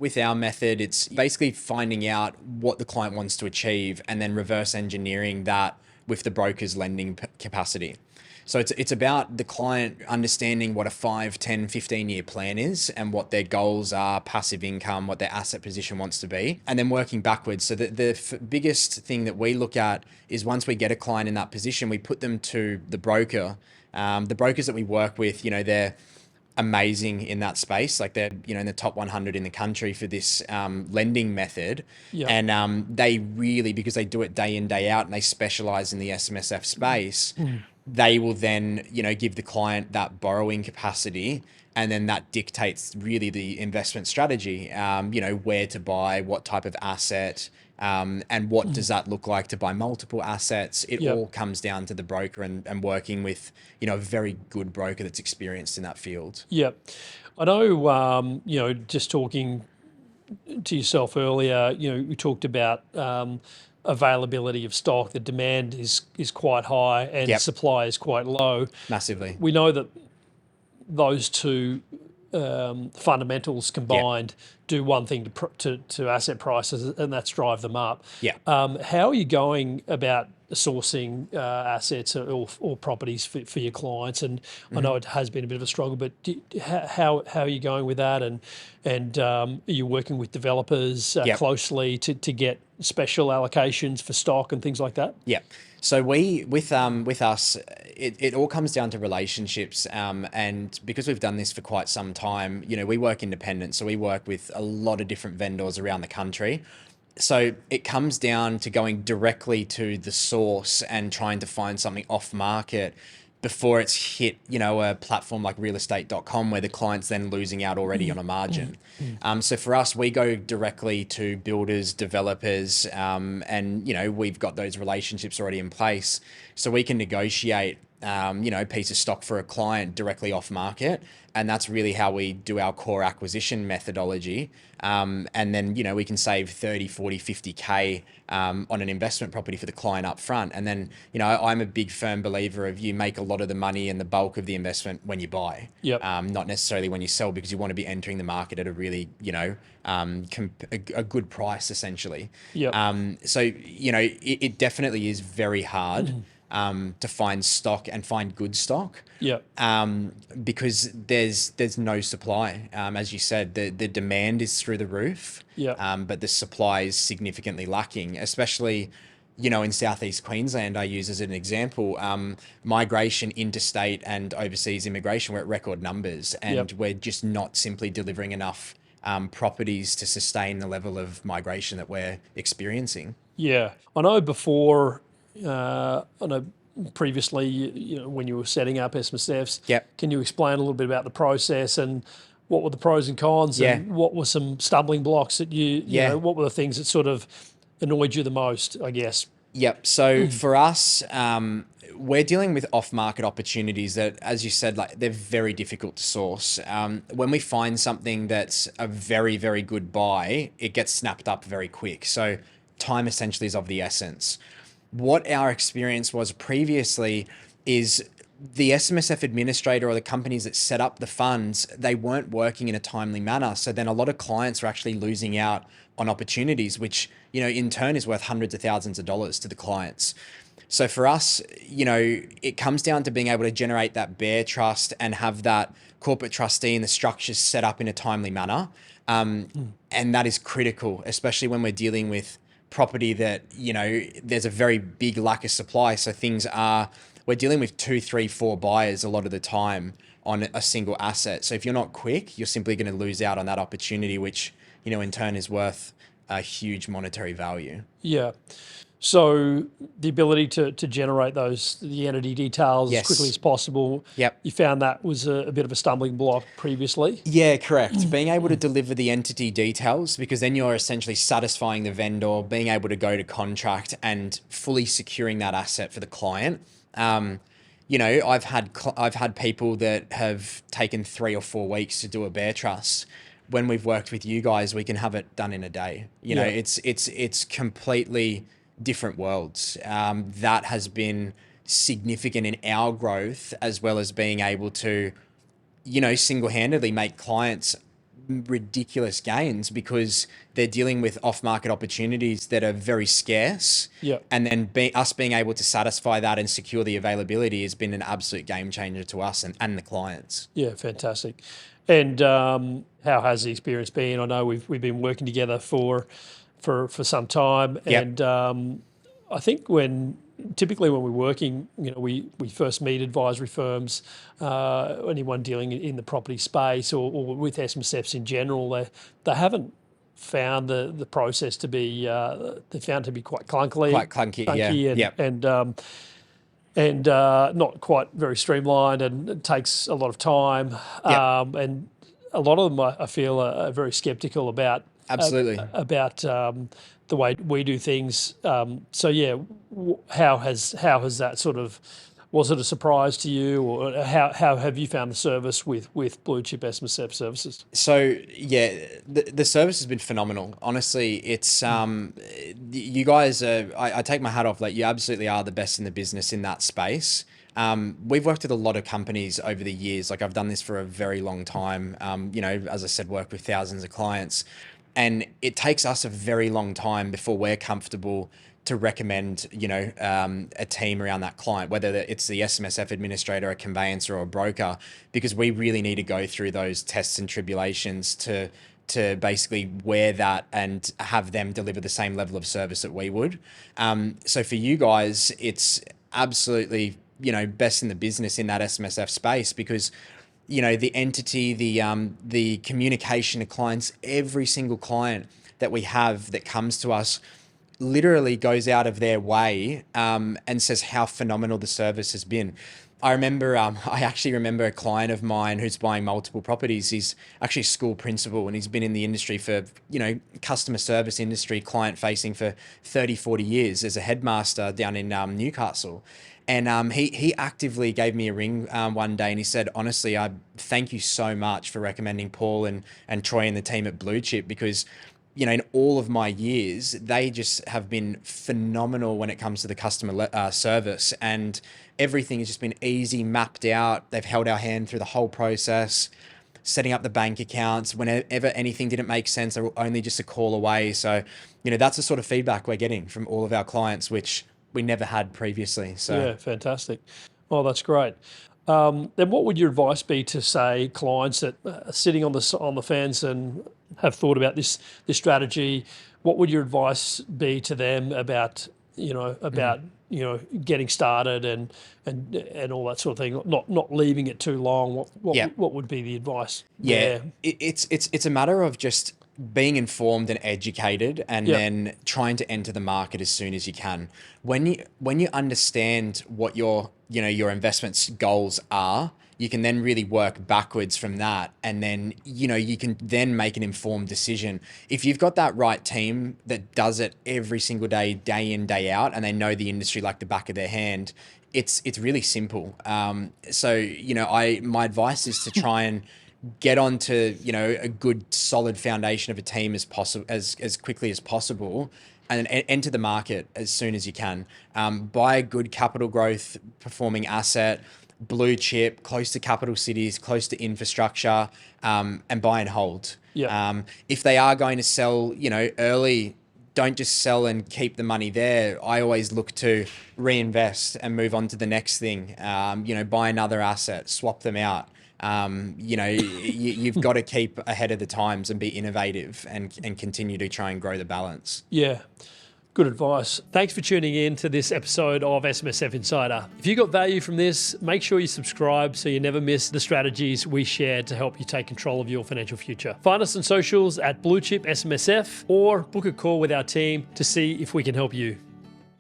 With our method, it's basically finding out what the client wants to achieve and then reverse engineering that with the broker's lending capacity. So it's about the client understanding what a 5, 10, 15-year plan is and what their goals are, passive income, what their asset position wants to be, and then working backwards. So the biggest thing that we look at is once we get a client in that position, we put them to the broker. The brokers that we work with, they're amazing in that space. Like they're, in the top 100 in the country for this lending method. Yeah. And they really, because they do it day in, day out, and they specialize in the SMSF space, they will then, give the client that borrowing capacity. And then that dictates really the investment strategy, where to buy, what type of asset, and what does that look like to buy multiple assets. It all comes down to the broker and working with, a very good broker that's experienced in that field. Yeah. I know, just talking to yourself earlier, you talked about availability of stock. The demand is quite high and supply is quite low. Massively. We know that those two fundamentals combined do one thing to asset prices, and that's drive them up. Yeah. How are you going about sourcing assets or properties for your clients? And I know it has been a bit of a struggle, but how are you going with that? And are you working with developers closely to get special allocations for stock and things like that? Yeah. So with us, it all comes down to relationships. And because we've done this for quite some time, we work independent. So we work with a lot of different vendors around the country. So it comes down to going directly to the source and trying to find something off market before it's hit, a platform like realestate.com where the client's then losing out already on a margin. So for us, we go directly to builders, developers, and, we've got those relationships already in place. So we can negotiate, a piece of stock for a client directly off market. And that's really how we do our core acquisition methodology. And then, we can save 30, 40, 50K on an investment property for the client up front. And then, I'm a big firm believer of you make a lot of the money and the bulk of the investment when you buy, not necessarily when you sell, because you want to be entering the market at a really, a good price essentially. So, it definitely is very hard to find stock and find good stock. Because there's no supply. As you said, the demand is through the roof. But the supply is significantly lacking, especially, in Southeast Queensland. I use as an example, migration, interstate and overseas immigration, we're at record numbers, and we're just not simply delivering enough properties to sustain the level of migration that we're experiencing. I know before, previously, when you were setting up SMSFs, can you explain a little bit about the process and what were the pros and cons and what were some stumbling blocks that you know, what were the things that sort of annoyed you the most, I guess? So for us, we're dealing with off-market opportunities that, as you said, like they're very difficult to source. When we find something that's a very, very good buy, it gets snapped up very quick. So time essentially is of the essence. What our experience was previously is the SMSF administrator or the companies that set up the funds, they weren't working in a timely manner. So then a lot of clients are actually losing out on opportunities, which, in turn is worth hundreds of thousands of dollars to the clients. So for us, it comes down to being able to generate that bare trust and have that corporate trustee and the structures set up in a timely manner. And that is critical, especially when we're dealing with property that, there's a very big lack of supply. So we're dealing with 2, 3, 4 buyers a lot of the time on a single asset. So if you're not quick, you're simply going to lose out on that opportunity, which, in turn is worth a huge monetary value. So the ability to generate the entity details as quickly as possible. You found that was a bit of a stumbling block previously? Yeah, correct. Being able to deliver the entity details, because then you're essentially satisfying the vendor, being able to go to contract and fully securing that asset for the client. I've had people that have taken 3 or 4 weeks to do a bare trust. When we've worked with you guys, we can have it done in a day. It's completely different worlds. That has been significant in our growth, as well as being able to, single-handedly make clients ridiculous gains because they're dealing with off-market opportunities that are very scarce. Yeah. And then us being able to satisfy that and secure the availability has been an absolute game changer to us and the clients. Yeah, fantastic. And how has the experience been? I know we've been working together for some time, Yep. and I think typically when we're working, we first meet advisory firms, anyone dealing in the property space or with SMSFs in general, they haven't found the process to be they found to be quite clunky, Yeah. and not quite very streamlined, and it takes a lot of time. Yep. And a lot of them, I feel, are very sceptical about Absolutely. The way we do things. So yeah, how has that sort of, was it a surprise to you, or how have you found the service with Blue Chip SMSF services? So yeah, the service has been phenomenal. Honestly, it's you guys are, I take my hat off. Like, you absolutely are the best in the business in that space. We've worked with a lot of companies over the years. Like, I've done this for a very long time. As I said, worked with thousands of clients, and it takes us a very long time before we're comfortable to recommend, a team around that client, whether it's the SMSF administrator, a conveyancer, or a broker, because we really need to go through those tests and tribulations to basically wear that and have them deliver the same level of service that we would. So for you guys, it's absolutely, best in the business in that SMSF space, because the entity, the communication to clients, every single client that we have that comes to us literally goes out of their way and says how phenomenal the service has been. I actually remember a client of mine who's buying multiple properties. He's actually a school principal, and he's been in the industry for, customer service industry, client facing for 30, 40 years as a headmaster down in Newcastle. And he actively gave me a ring one day, and he said, honestly, I thank you so much for recommending Paul and Troy and the team at Blue Chip, because in all of my years, they just have been phenomenal when it comes to the customer service, and everything has just been easy, mapped out. They've held our hand through the whole process, setting up the bank accounts. Whenever anything didn't make sense, they were only just a call away. So, that's the sort of feedback we're getting from all of our clients, which we never had previously. So yeah, fantastic. Oh, that's great. Then what would your advice be to, say, clients that are sitting on the fence and have thought about this strategy? What would your advice be to them about getting started and all that sort of thing? Not leaving it too long. What would be the advice? Yeah, there? it's a matter of just being informed and educated, and then trying to enter the market as soon as you can. When you understand what your investments goals are, you can then really work backwards from that, and then you can then make an informed decision. If you've got that right team that does it every single day, day in, day out, and they know the industry like the back of their hand, it's really simple. So my advice is to try and get onto a good solid foundation of a team as possible, as quickly as possible, and enter the market as soon as you can. Buy a good capital growth performing asset, blue chip, close to capital cities, close to infrastructure, and buy and hold. If they are going to sell early, don't just sell and keep the money there. I always look to reinvest and move on to the next thing. Buy another asset, swap them out. You've got to keep ahead of the times and be innovative and continue to try and grow the balance. Yeah. Good advice. Thanks for tuning in to this episode of SMSF Insider. If you got value from this, make sure you subscribe so you never miss the strategies we share to help you take control of your financial future. Find us on socials at Blue Chip SMSF, or book a call with our team to see if we can help you.